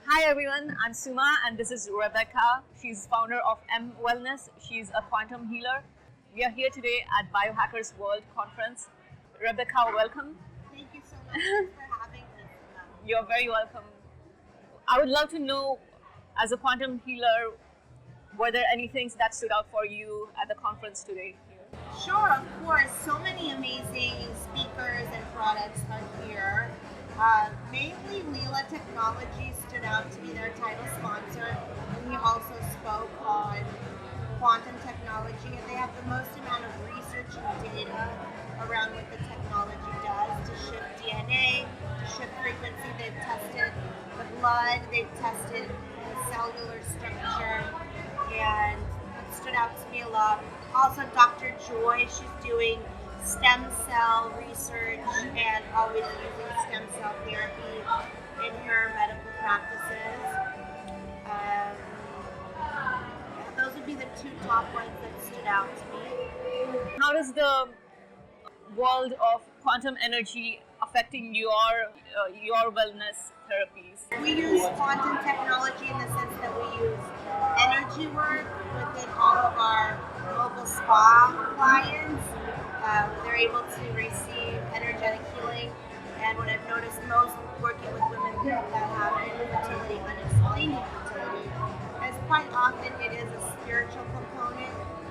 Hi everyone, I'm Suma and this is Rebecca. She's founder of M Wellness. She's a quantum healer. We are here today at Biohackers World Conference. Rebecca, welcome. Thank you so much for having us. You're very welcome. I would love to know, as a quantum healer, were there any things that stood out for you at the conference today? Sure, of course. So many amazing speakers and products are here. Mainly Leela Technology stood out to be their title sponsor, and he also spoke on quantum technology. And they have the most amount of research and data around what the technology does to shift DNA, to shift frequency. They've tested the blood, they've tested the cellular structure, and it stood out to me a lot. Also, Dr. Joy, she's doing stem cell research and always using stem cell therapy in her medical practices. Those would be the two top ones that stood out to me. How does the world of quantum energy affecting your wellness therapies? We use quantum technology in the sense that we use energy work within all of our local spa clients. They're able to receive energetic healing, and what I've noticed most working with women that have infertility, unexplained infertility, is quite often it is a spiritual component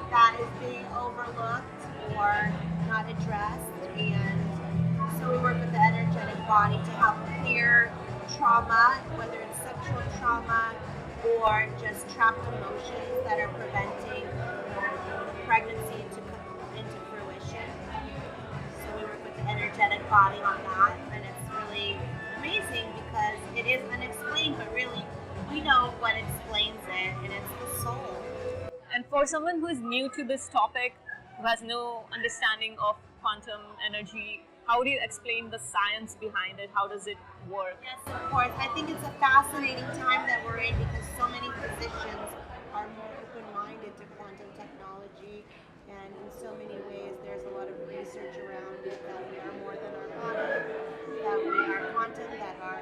that is being overlooked or not addressed, and so we work with the energetic body to help clear trauma, whether it's sexual trauma or just trapped emotions that are preventing the pregnancy to come into fruition. So we work with the energetic body on that, and it's really amazing because it is unexplained, but really we know what explains it, and it's the soul. And for someone who is new to this topic, who has no understanding of quantum energy, how do you explain the science behind it? How does it work? Yes, of course. I think it's a fascinating time that we're in because so many physicians are more open-minded to quantum technology, and in so many ways there's a lot of research around it that we are more than our body, that we are quantum, that our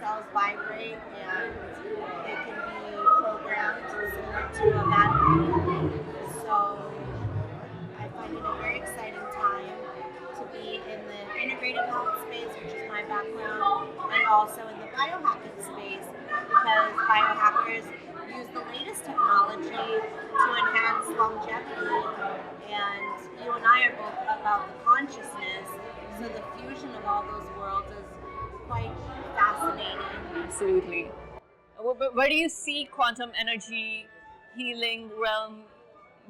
cells vibrate and they can be programmed similar to a battery. So I find it a very exciting time to be in the integrative health space, which is my background, and also in the biohacking space, because biohackers use the latest technology to enhance longevity, and you and I are both about the consciousness, so the fusion of all those worlds is quite fascinating. Absolutely. Where do you see quantum energy healing realm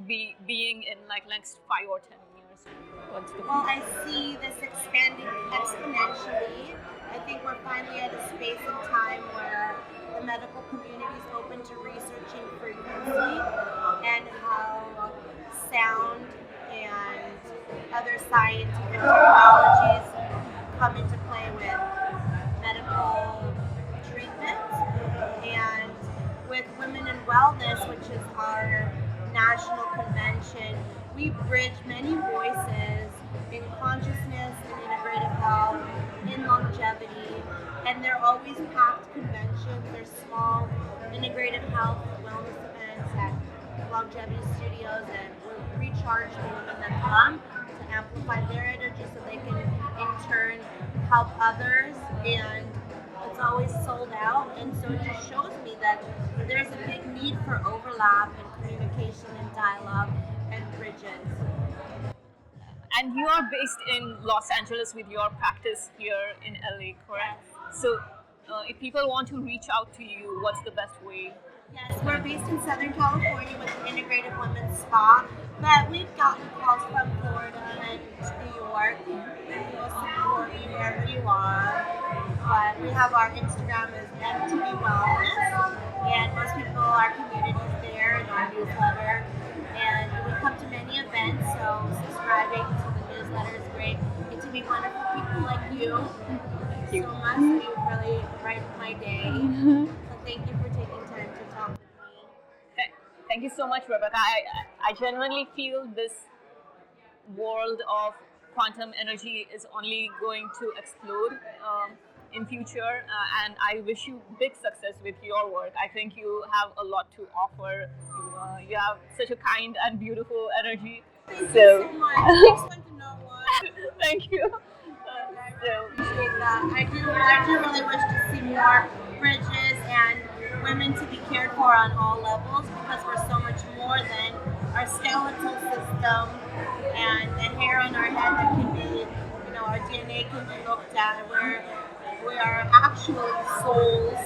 being in like next 5 or 10 years? What's the Well, I see this expanding exponentially. I think we're finally at a space and time where the medical community is open to researching frequency and how sound and other scientific technologies come into play with medical treatment. And with Women in Wellness, which is our national convention, we bridge many voices in consciousness and integrative health, in longevity, and they're always packed conventions. They're small integrative health wellness events at longevity studios, and we recharge the women that come to amplify their energy so they can in turn help others, and it's always sold out. And so it just shows me that there's a big need for overlap and communication and dialogue and bridges. And you are based in Los Angeles with your practice here in LA, correct? Yes. So if people want to reach out to you, what's the best way? Yes, we're based in Southern California with an integrative women's spa, but we've gotten calls from Florida and New York, and we will support you wherever you are. But we have our Instagram is MTV Wellness, and most people, our community's there in our newsletter, and we come to many events, so subscribing to the newsletter is great. Get to meet wonderful people like you. Thank you so much. You really brighten my day. So thank you for taking time to talk with me. Thank you so much, Rebecca. I genuinely feel this world of quantum energy is only going to explode. in future, and I wish you big success with your work. I think you have a lot to offer. You have such a kind and beautiful energy. Thank you so much. I just want to know what. Thank you. I really appreciate that. I do really wish to see more bridges and women to be cared for on all levels, because we're so much more than our skeletal system and the hair on our head that can be, our DNA can be looked at. We are actually souls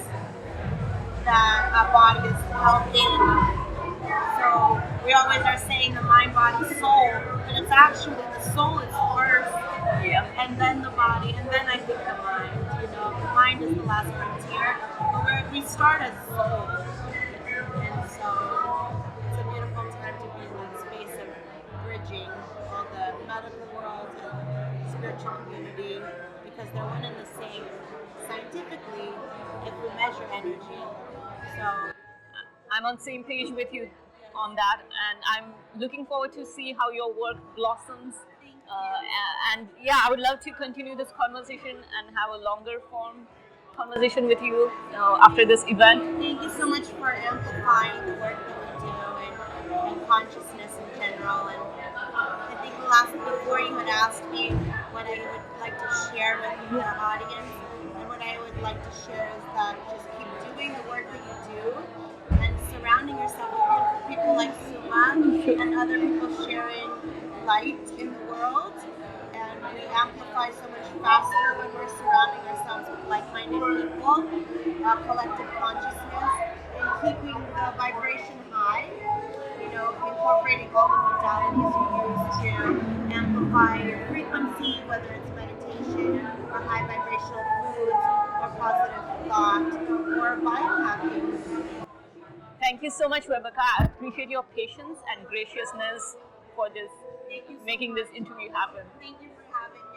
that our body is held in. So we always are saying the mind, body, soul, but it's actually the soul is first, and then the body, and then I think the mind. The mind is the last frontier, but we start as soul, and so it's a beautiful time to be in that space of bridging all the medical world and spiritual community, because they're one and the same scientifically if we measure energy. So I'm on the same page with you on that, and I'm looking forward to see how your work blossoms. And yeah, I would love to continue this conversation and have a longer form conversation with you after this event. Thank you so much for amplifying the work that we do and consciousness in general. And I think before you had asked me what I would like to share with the audience, and what I would like to share is that just keep doing the work that you do, and surrounding yourself with beautiful people like Suma and other people sharing light in the world. And we amplify so much faster when we're surrounding ourselves with like-minded people, collective consciousness, and keeping the vibration high. Incorporating all the modalities you use to amplify your frequency, whether it's meditation or high vibrational foods or positive thought or biohacking. Thank you so much, Rebecca. I appreciate your patience and graciousness for this, making this interview happen. Thank you for having me.